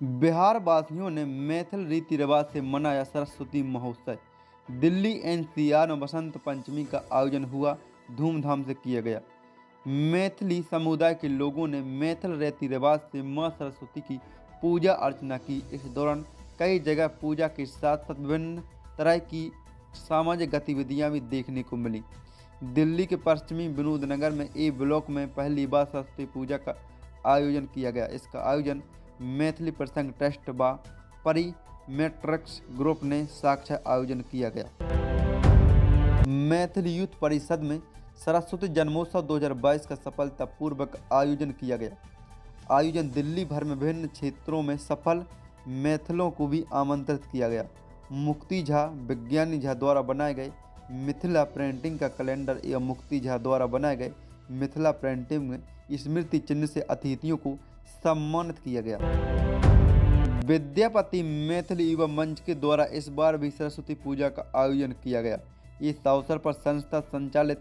बिहार वासियों ने मैथिल रीति रिवाज से मनाया सरस्वती महोत्सव। दिल्ली एनसीआर में बसंत पंचमी का आयोजन हुआ, धूमधाम से किया गया। मैथिली समुदाय के लोगों ने मैथिल रीति रिवाज से मां सरस्वती की पूजा अर्चना की। इस दौरान कई जगह पूजा के साथ साथ विभिन्न तरह की सामाजिक गतिविधियां भी देखने को मिली। दिल्ली के पश्चिमी विनोद नगर में ए ब्लॉक में पहली बार सरस्वती पूजा का आयोजन किया गया। इसका आयोजन मैथिली प्रसंग ट्रस्ट व परी मैट्रिक्स ग्रुप ने साक्षात आयोजन किया गया। मैथिली यूथ परिषद में सरस्वती जन्मोत्सव 2022 का सफलतापूर्वक आयोजन किया गया। आयोजन दिल्ली भर में विभिन्न क्षेत्रों में सफल मैथिलों को भी आमंत्रित किया गया। मुक्ति झा विज्ञानी झा द्वारा बनाए गए मिथिला पेंटिंग का कैलेंडर एवं मुक्ति झा द्वारा बनाए गए मिथिला पेंटिंग में स्मृति चिन्ह से अतिथियों को सम्मानित किया गया। विद्यापति मैथिली युवा मंच के द्वारा इस बार भी सरस्वती पूजा का आयोजन किया गया। इस अवसर पर संस्था संचालित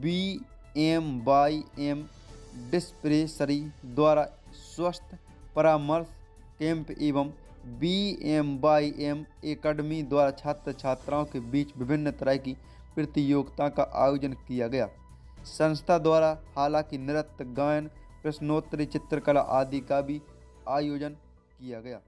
BMYM डिस्पेंसरी द्वारा स्वस्थ परामर्श कैंप एवं BMYM एकेडमी द्वारा छात्र छात्राओं के बीच विभिन्न तरह की प्रतियोगिता का आयोजन किया गया। संस्था द्वारा हालांकि नृत्य, गायन, प्रश्नोत्तरी, चित्रकला आदि का भी आयोजन किया गया।